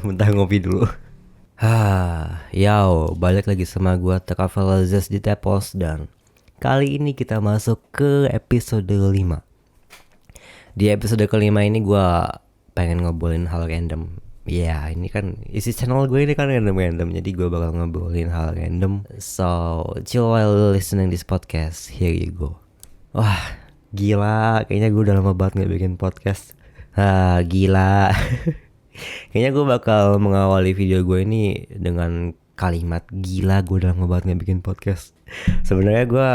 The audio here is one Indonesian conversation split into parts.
Bentar ngopi dulu. Balik lagi sama gua Travel Zest di Tepos dan kali ini kita masuk ke episode 5. Di episode kelima ini gua pengen ngobrolin hal random. Ya, ini kan isi channel gue ini kan random-random, jadi gue bakal ngobrolin hal random. So, chill while listening this podcast. Here you go. Wah, gila, kayaknya gue udah lama banget gak bikin podcast. Gila. Kayaknya gue bakal mengawali video gue ini dengan kalimat gila, gue udah lama banget gak bikin podcast. Sebenarnya gue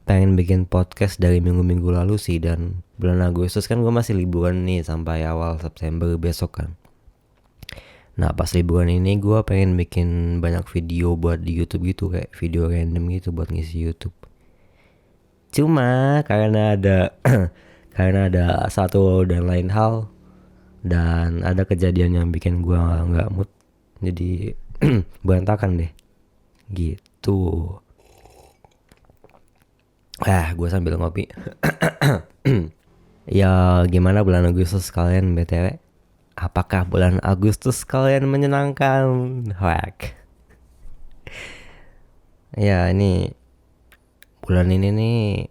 pengen bikin podcast dari minggu-minggu lalu sih, dan bulan Agustus kan gue masih liburan nih sampai awal September besok kan. Nah pas liburan ini gue pengen bikin banyak video buat di YouTube gitu, kayak video random gitu buat ngisi YouTube. Cuma karena ada karena ada satu dan lain hal dan ada kejadian yang bikin gue nggak mood, jadi berantakan deh gitu. Gue sambil ngopi. Ya gimana bulan Agustus kalian BTW? Apakah bulan Agustus kalian menyenangkan? Wak. Ya ini bulan ini nih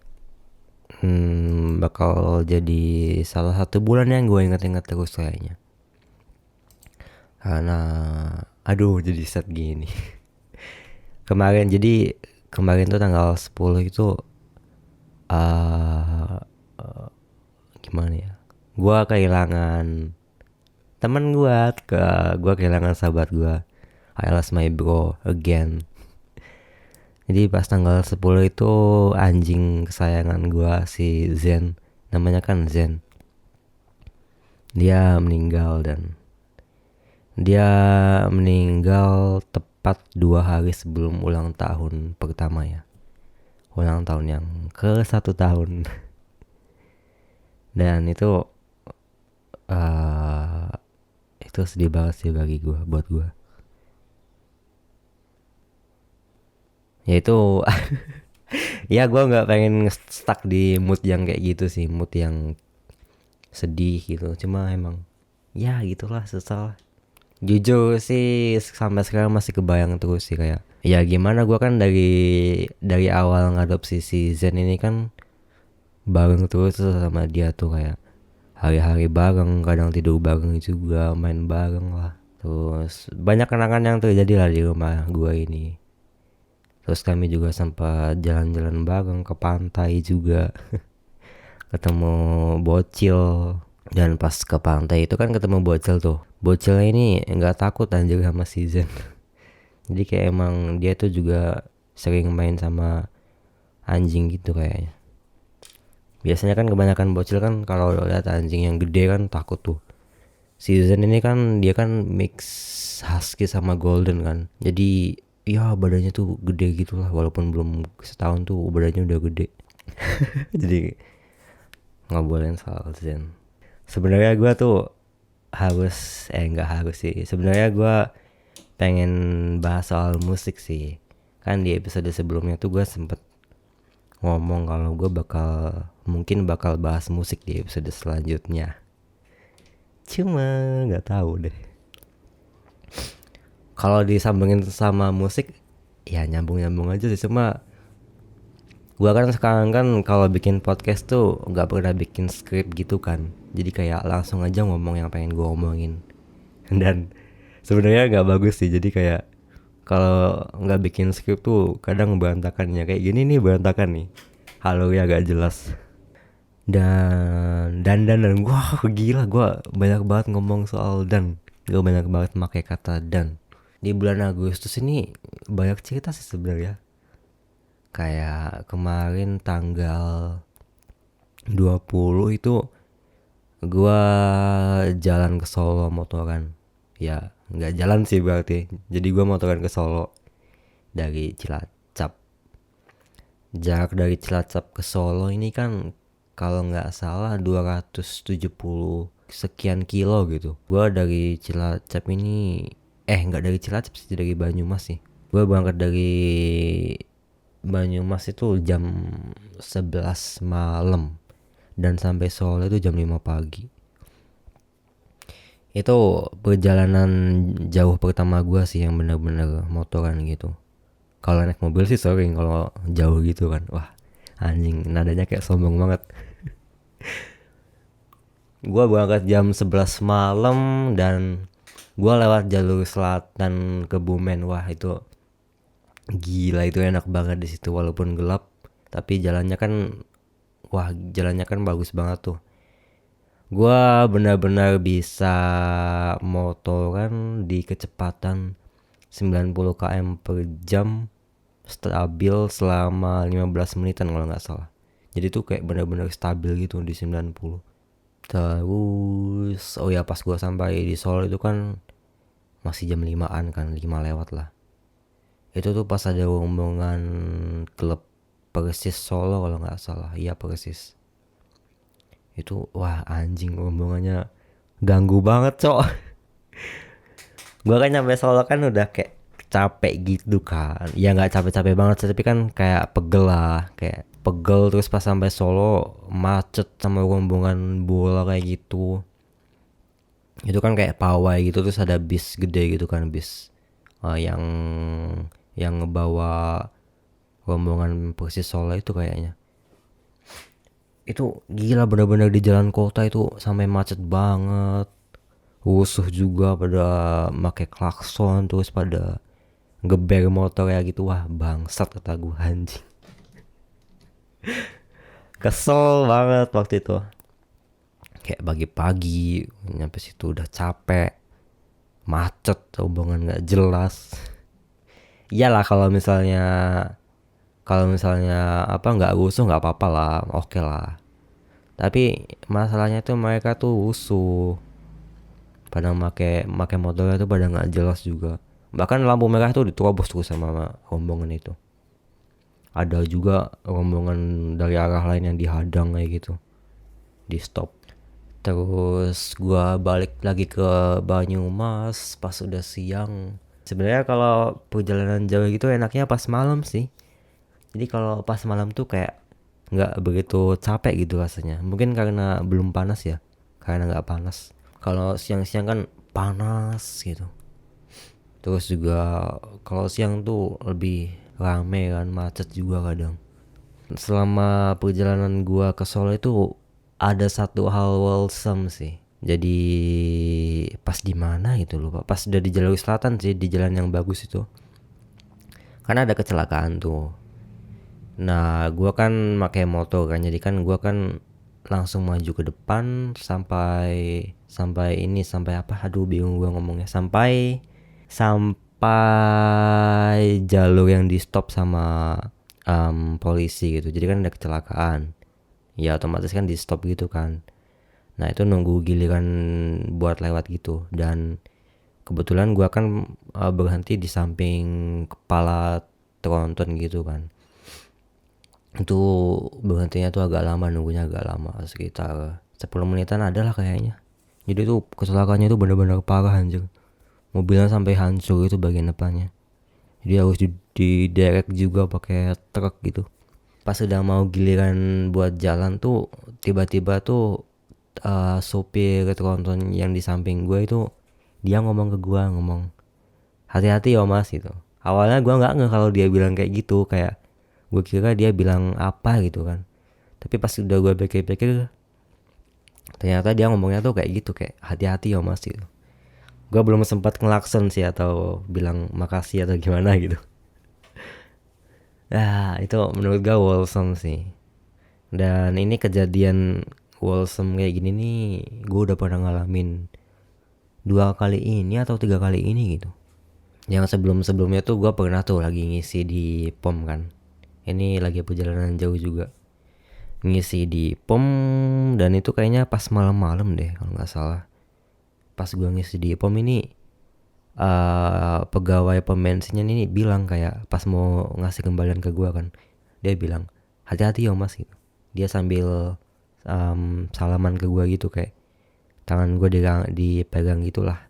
bakal jadi salah satu bulan yang gue inget-inget terus kayaknya. Karena jadi set gini. Kemarin tuh tanggal 10 itu uh, gimana ya? Gua kehilangan teman gua kehilangan sahabat gua. I lost my bro again. Jadi pas tanggal 10 itu anjing kesayangan gua si Zen, namanya kan Zen. Dia meninggal tepat 2 hari sebelum ulang tahun pertama ya. Ulang tahun yang ke 1 tahun. Dan itu sedih banget sih buat gue. Ya itu ya gue nggak pengen stuck di mood yang kayak gitu sih, mood yang sedih gitu. Cuma emang ya gitulah, susah. Jujur sih sampai sekarang masih kebayang terus sih, kayak ya gimana gue kan dari awal ngadopsi si Zen ini kan bareng terus sama dia tuh, kayak hari-hari bareng, kadang tidur bareng juga, main bareng lah. Terus banyak kenangan yang terjadi lah di rumah gue ini. Terus kami juga sempat jalan-jalan bareng ke pantai juga. Ketemu bocil. Dan pas ke pantai itu kan ketemu bocil tuh. Bocilnya ini gak takut anjir sama si Zen. Jadi kayak emang dia tuh juga sering main sama anjing gitu kayaknya. Biasanya kan kebanyakan bocil kan kalau lihat anjing yang gede kan takut tuh. Si Zen ini kan dia kan mix husky sama golden kan. Jadi ya badannya tuh gede gitulah, walaupun belum setahun tuh badannya udah gede. Jadi ngobrolin soal Zen. Sebenarnya gue tuh nggak harus sih. Sebenarnya gue pengen bahas soal musik sih. Kan di episode sebelumnya tuh gue sempet ngomong kalau gue mungkin bakal bahas musik di episode selanjutnya. Cuma nggak tahu deh. Kalau disambungin sama musik, ya nyambung aja sih. Cuma gue kan sekarang kan kalau bikin podcast tuh nggak pernah bikin skrip gitu kan. Jadi kayak langsung aja ngomong yang pengen gue omongin. Dan sebenarnya nggak bagus sih. Jadi kayak kalau nggak bikin skrip tuh kadang berantakannya kayak gini nih, berantakan nih. Halo ya gak jelas. Dan wah gila, gue banyak banget ngomong soal dan. Gue banyak banget pakai kata dan. Di bulan Agustus ini banyak cerita sih sebenarnya. Kayak kemarin tanggal 20 itu gue jalan ke Solo motoran. Ya nggak jalan sih berarti. Jadi gue motoran ke Solo dari Cilacap. Jarak dari Cilacap ke Solo ini kan kalau nggak salah 270 sekian kilo gitu. Gue dari Cilacap ini nggak dari Cilacap sih, dari Banyumas sih. Gue berangkat dari Banyumas itu jam 11 malam dan sampai Solo itu jam 5 pagi. Itu perjalanan jauh pertama gua sih yang bener-bener motoran gitu. Kalau naik mobil sih sering, kalau jauh gitu kan. Wah, anjing nadanya kayak sombong banget. Gua berangkat jam 11 malam dan gua lewat jalur selatan Kebumen. Wah, itu gila, itu enak banget di situ walaupun gelap, tapi jalannya kan, wah, jalannya kan bagus banget tuh. Gua benar-benar bisa motoran di kecepatan 90 km per jam stabil selama 15 menitan kalau nggak salah. Jadi tuh kayak benar-benar stabil gitu di 90. Terus oh ya, pas gua sampai di Solo itu kan masih jam 5-an kan, 5 lewat lah. Itu tuh pas ada rombongan klub Persis Solo kalau nggak salah. Iya, Persis. Itu wah, anjing rombongannya ganggu banget, cok. Gua kan nyampe Solo kan udah kayak capek gitu kan. Ya nggak capek-capek banget sih, tapi kan kayak pegel lah, kayak pegel. Terus pas sampai Solo macet sama rombongan bola kayak gitu. Itu kan kayak pawai gitu, terus ada bis gede gitu kan, bis yang ngebawa rombongan Persis Solo itu kayaknya. Itu gila, bener-bener di jalan kota itu sampai macet banget. Rusuh juga, pada make klakson, terus pada geber motor ya gitu. Wah, bangsat kata gue, anjing. Kesel banget waktu itu. Kayak pagi-pagi nyampe situ udah capek, macet, hubungan nggak jelas. Iyalah, kalau misalnya apa nggak rusuh nggak apa-apa lah, oke lah. Tapi masalahnya tuh mereka tuh rusuh, pada make motornya tuh pada nggak jelas juga. Bahkan lampu merah tuh diterobos tuh sama rombongan itu. Ada juga rombongan dari arah lain yang dihadang kayak gitu, di stop. Terus gua balik lagi ke Banyumas pas udah siang. Sebenarnya kalau perjalanan jauh gitu enaknya pas malam sih. Jadi kalau pas malam tuh kayak nggak begitu capek gitu rasanya. Mungkin karena belum panas ya, karena nggak panas. Kalau siang-siang kan panas gitu. Terus juga kalau siang tuh lebih rame kan, macet juga kadang. Selama perjalanan gua ke Solo itu ada satu hal wholesome sih. Jadi pas di mana gitu lupa. Pas udah di jalur selatan sih, di jalan yang bagus itu. Karena ada kecelakaan tuh. Nah, gua kan pakai motor kan, jadi kan gua kan langsung maju ke depan sampai sampai apa? Aduh, bingung gua ngomongnya. Sampai jalur yang di stop sama polisi gitu. Jadi kan ada kecelakaan. Ya otomatis kan di stop gitu kan. Nah, itu nunggu giliran buat lewat gitu. Dan kebetulan gua kan berhenti di samping kepala tronton gitu kan. Itu berhentinya tuh agak lama, nunggunya agak lama, sekitar 10 menitan ada lah kayaknya. Jadi tuh kecelakaannya tuh bener-bener parah anjir. Mobilnya sampai hancur itu bagian depannya. Jadi harus diderek juga pakai truk gitu. Pas udah mau giliran buat jalan tuh tiba-tiba tuh sopir tronton yang di samping gue itu dia ngomong ke gue, ngomong hati-hati ya mas gitu. Awalnya gue nggak nge kalau dia bilang kayak gitu, kayak gue kira dia bilang apa gitu kan. Tapi pas udah gue pikir-pikir, ternyata dia ngomongnya tuh kayak gitu, kayak hati-hati ya mas gitu. Gue belum sempat ngelakson sih atau bilang makasih atau gimana gitu. Nah, itu menurut gue wholesome sih. Dan ini kejadian wholesome kayak gini nih gue udah pernah ngalamin 2 kali ini atau 3 kali ini gitu. Yang sebelum-sebelumnya tuh gue pernah tuh lagi ngisi di POM kan. Ini lagi perjalanan jauh juga, ngisi di POM. Dan itu kayaknya pas malam-malam deh kalau nggak salah. Pas gue ngisi di POM ini pegawai pom bensinnya ini bilang, kayak pas mau ngasih kembalian ke gue kan, dia bilang hati-hati ya mas gitu. Dia sambil salaman ke gue gitu, kayak tangan gue dipegang gitulah.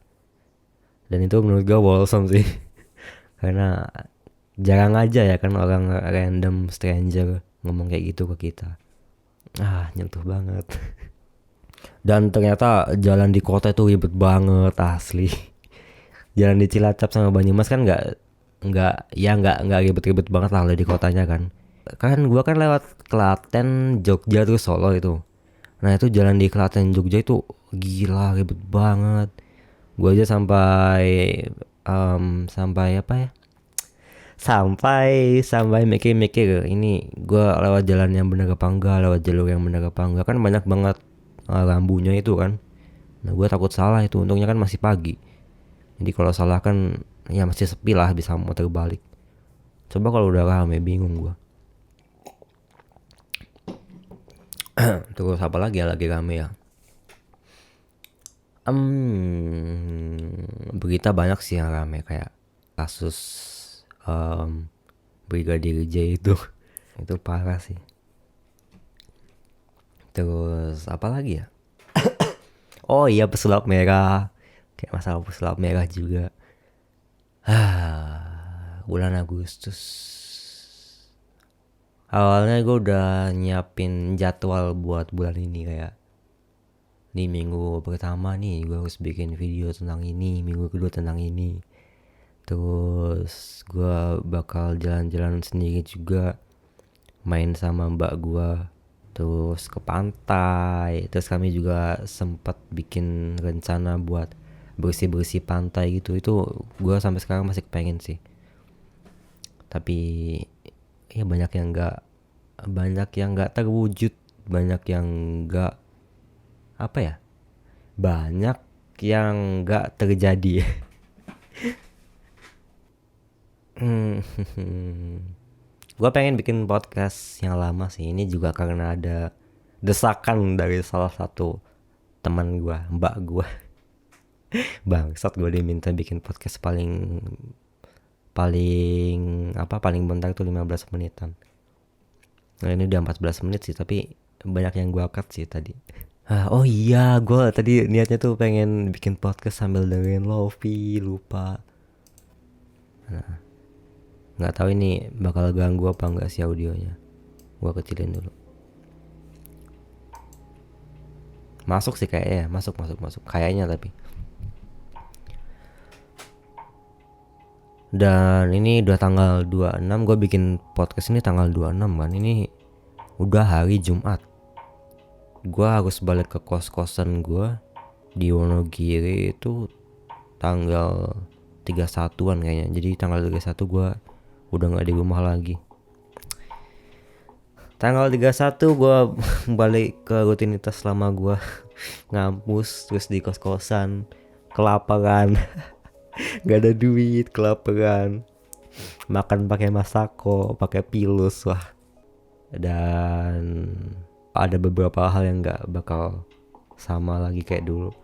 Dan itu menurut gue wholesome sih. Karena jarang aja ya kan orang random stranger ngomong kayak gitu ke kita. Nyentuh banget. Dan ternyata jalan di kota itu ribet banget asli. Jalan di Cilacap sama Banyumas kan nggak ribet-ribet banget lah kalau di kotanya kan. Kan gua kan lewat Klaten, Jogja terus Solo itu. Nah itu jalan di Klaten Jogja itu gila ribet banget. Gua aja sampai apa ya? Sampai mikir-mikir ini gua lewat jalan yang bener apa enggak, lewat jalur yang bener apa enggak, kan banyak banget rambunya itu kan. Nah gua takut salah itu, untungnya kan masih pagi, jadi kalau salah kan ya masih sepi lah, bisa muter balik. Coba kalau udah rame bingung gua. Terus apa lagi ya lagi rame ya? Berita banyak sih yang rame kayak kasus Brigadir J itu. Itu parah sih. Terus apa lagi ya? Oh iya, pesulap merah. Kayak masalah pesulap merah juga. Bulan Agustus. Awalnya gue udah nyiapin jadwal buat bulan ini, kayak di minggu pertama nih gue harus bikin video tentang ini, minggu kedua tentang ini. Terus gue bakal jalan-jalan sendiri juga, main sama mbak gue, terus ke pantai. Terus kami juga sempat bikin rencana buat bersih-bersih pantai gitu. Itu gue sampai sekarang masih kepengen sih, tapi ya banyak yang nggak terwujud, banyak yang nggak apa ya, banyak yang nggak terjadi. Gue pengen bikin podcast yang lama sih, ini juga karena ada desakan dari salah satu teman gue, mbak gue. Bangsat, gue diminta bikin podcast paling paling bentar tuh 15 menitan. Nah ini udah 14 menit sih, tapi banyak yang gue cut sih tadi. Oh iya, gue tadi niatnya tuh pengen bikin podcast sambil dengerin Lofi, lupa. Nah, nggak tahu ini bakal ganggu apa nggak sih audionya. Gue kecilin dulu. Masuk sih kayaknya, masuk kayaknya tapi. Dan ini udah tanggal 26, gue bikin podcast ini tanggal 26 kan. Ini udah hari Jumat. Gue harus balik ke kos-kosan gue di Wonogiri itu tanggal 31-an kayaknya. Jadi tanggal 31 gue udah gak di rumah lagi. Tanggal 31 gue balik ke rutinitas lama gue. Ngampus, terus di kos-kosan, kelaparan. Gak ada duit, kelaparan, makan pakai masako, pakai pilus, wah. Dan ada beberapa hal yang gak bakal sama lagi kayak dulu,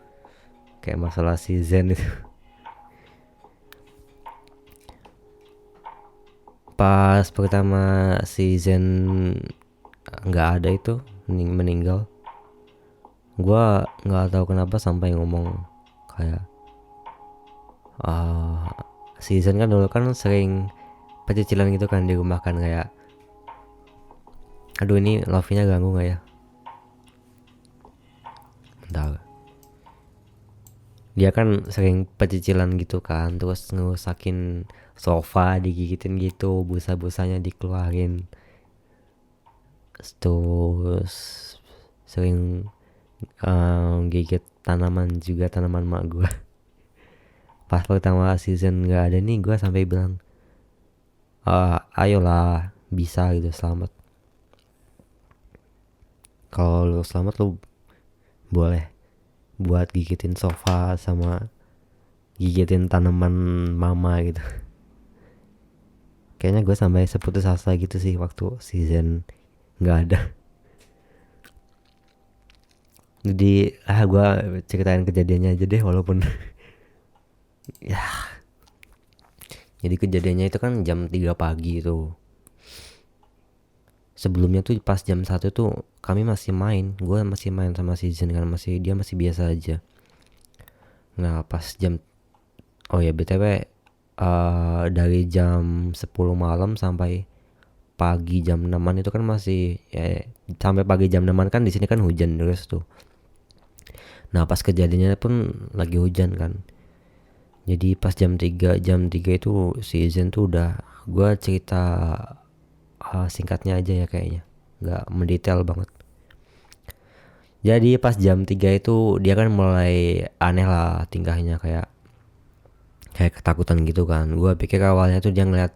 kayak masalah si Zen itu. Pas pertama si Zen gak ada itu, meninggal, gue gak tahu kenapa sampai ngomong kayak season kan dulu kan sering pecicilan gitu kan di rumah kan, kayak aduh ini Lofi-nya ganggu gak ya, bentar. Dia kan sering pecicilan gitu kan, terus ngerusakin sofa, digigitin gitu, busa-busanya dikeluarin, terus sering gigit tanaman juga, tanaman mak gue. Pas pertama season gak ada nih, gue sampai bilang ayolah bisa gitu, selamat. Kalau lu selamat lu boleh buat gigitin sofa sama gigitin tanaman mama gitu. Kayaknya gue sampai seputus asa gitu sih waktu season gak ada. Jadi gue ceritain kejadiannya aja deh, walaupun ya. Jadi kejadiannya itu kan jam 3 pagi tuh. Sebelumnya tuh pas jam 1 tuh kami masih main. Gue masih main sama si Zen kan, dia masih biasa aja. Nah pas oh ya BTW, dari jam 10 malam sampai pagi jam 6-an itu kan masih ya, sampai pagi jam 6-an kan di sini kan hujan terus tuh. Nah pas kejadiannya pun lagi hujan kan. Jadi pas jam 3 itu si Zen tuh udah, gue cerita singkatnya aja ya kayaknya, nggak mendetail banget. Jadi pas jam 3 itu dia kan mulai aneh lah tingkahnya, kayak ketakutan gitu kan. Gue pikir awalnya tuh dia ngeliat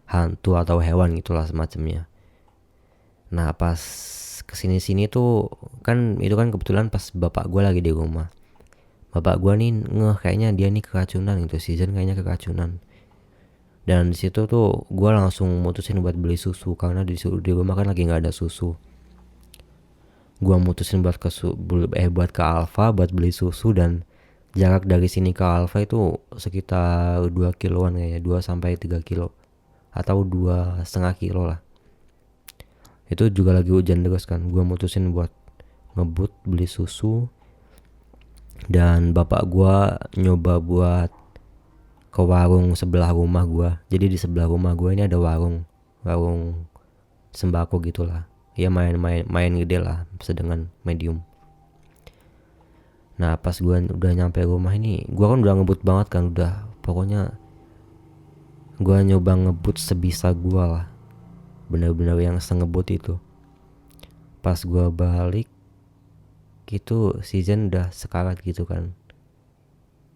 hantu atau hewan gitulah semacamnya. Nah pas kesini-sini tuh kan itu kan kebetulan pas bapak gue lagi di rumah. Bapak gue nih kayaknya dia nih keracunan gitu, season kayaknya keracunan. Dan di situ tuh gue langsung mutusin buat beli susu karena di rumah kan lagi nggak ada susu. Gue mutusin buat ke Alfa buat beli susu, dan jarak dari sini ke Alfa itu sekitar 2 kiloan kayaknya, 2 sampai 3 kilo atau 2,5 kilo lah. Itu juga lagi hujan deras kan. Gue mutusin buat ngebut beli susu, dan bapak gue nyoba buat ke warung sebelah rumah gue. Jadi di sebelah rumah gue ini ada warung sembako gitulah. Ya main gede lah, sedangkan medium. Nah pas gue udah nyampe rumah ini, gue kan udah ngebut banget kan, udah pokoknya gue nyoba ngebut sebisa gue lah, bener-bener yang sengebut itu. Pas gue balik gitu si Zen udah sekarat gitu kan.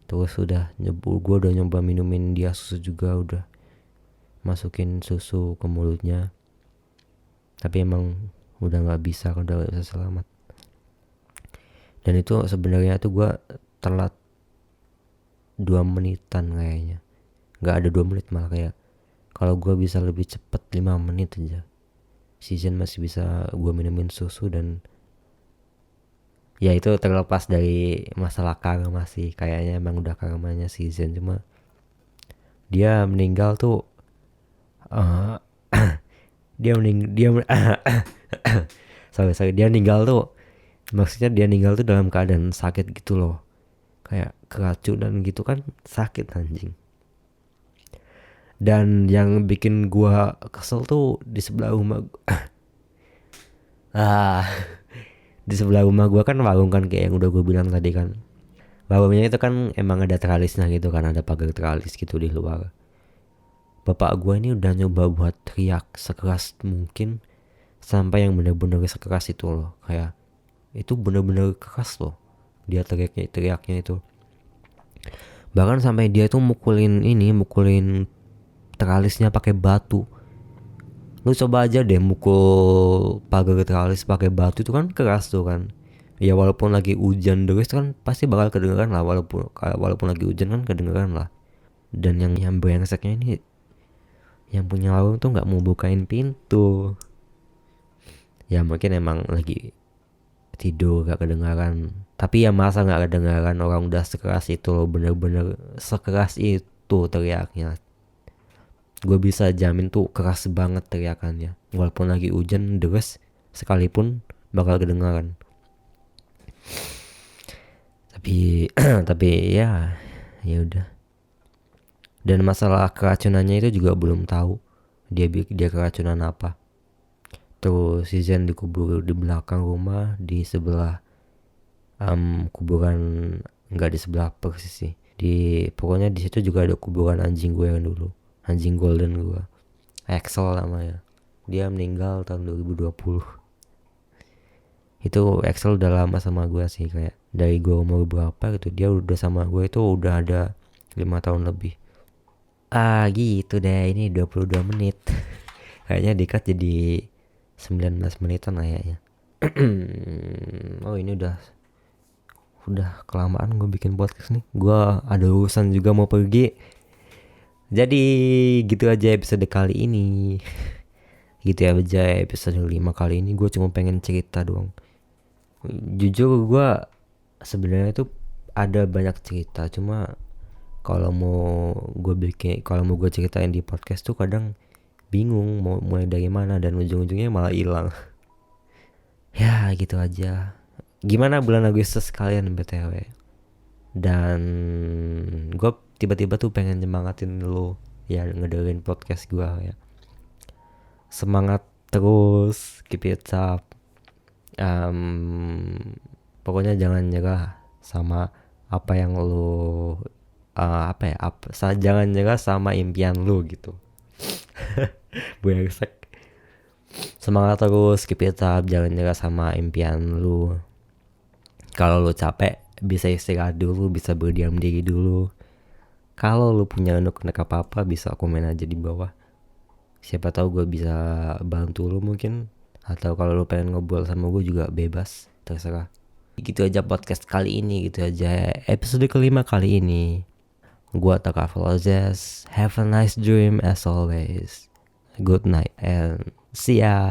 Terus gue udah nyoba minumin dia susu juga, udah masukin susu ke mulutnya, tapi emang udah nggak bisa kan, udah gak bisa selamat. Dan itu sebenarnya tuh gue telat 2 menitan kayaknya, nggak ada 2 menit malah, kayak kalau gue bisa lebih cepet 5 menit aja season masih bisa gue minumin susu. Dan ya itu terlepas dari masalah karma sih, kayaknya emang udah karmanya season. Cuma dia meninggal tuh uh, dia sorry dia meninggal tuh, maksudnya dia meninggal tuh dalam keadaan sakit gitu loh, kayak keracunan gitu kan, sakit anjing. Dan yang bikin gua kesel tuh di sebelah rumah di sebelah rumah gua kan warung kan, kayak yang udah gua bilang tadi kan. Warungnya itu kan emang ada tralisnya gitu kan, ada pagar tralis gitu di luar. Bapak gua ini udah nyoba buat teriak sekeras mungkin, sampai yang bener-bener sekeras itu loh, kayak itu bener-bener keras loh dia teriaknya itu. Bahkan sampai dia tuh mukulin tralisnya pakai batu. Lu coba aja deh mukul pagar tralis pakai batu, itu kan keras tuh kan. Ya walaupun lagi hujan deras kan pasti bakal kedengeran lah, walaupun lagi hujan kan kedengeran lah. Dan yang brengseknya ini, yang punya warung tuh nggak mau bukain pintu. Ya mungkin emang lagi tidur gak kedengaran. Tapi ya masa gak kedengaran, orang udah sekeras itu loh, bener-bener sekeras itu teriaknya. Gue bisa jamin tuh keras banget teriakannya, walaupun lagi hujan deras sekalipun bakal kedengaran. Tapi tapi ya udah. Dan masalah keracunannya itu juga belum tahu dia keracunan apa. Terus si Zen dikubur di belakang rumah, di sebelah kuburan, nggak di sebelah persis sih, pokoknya di situ juga ada kuburan anjing gue yang dulu, anjing golden gue, Axel namanya. Dia meninggal tahun 2020. Itu Axel udah lama sama gue sih, kayak dari gue umur berapa gitu dia udah sama gue, itu udah ada 5 tahun lebih. Gitu deh, ini 22 menit. Kayaknya dikat jadi 19 menitan kayaknya. Oh ini udah kelamaan gue bikin podcast nih. Gue ada urusan juga mau pergi. Jadi gitu aja episode kali ini. Gitu aja episode 5 kali ini. Gue cuma pengen cerita doang. Jujur gue sebenarnya tuh ada banyak cerita, cuma kalau mau gue ceritain di podcast tuh kadang bingung mau mulai dari mana, dan ujung-ujungnya malah hilang. Ya gitu aja. Gimana bulan Agustus kalian BTW? Dan gue tiba-tiba tuh pengen nyemangatin lu ya ngedengerin podcast gue ya. Semangat terus, keep it up. Pokoknya jangan nyerah. sama apa yang lu jangan nyerah sama impian lu gitu. Brengsek. Semangat terus, keep it up, jangan nyerah sama impian lu. Kalau lu capek, bisa istirahat dulu, bisa berdiam diri dulu. Kalau lu punya unek-unek apa-apa, bisa komen aja di bawah. Siapa tahu gue bisa bantu lu mungkin. Atau kalau lu pengen ngobrol sama gue juga bebas, terserah. Gitu aja podcast kali ini, gitu aja episode kelima kali ini. Gua Taka Flozes. Have a nice dream as always. Good night and see ya.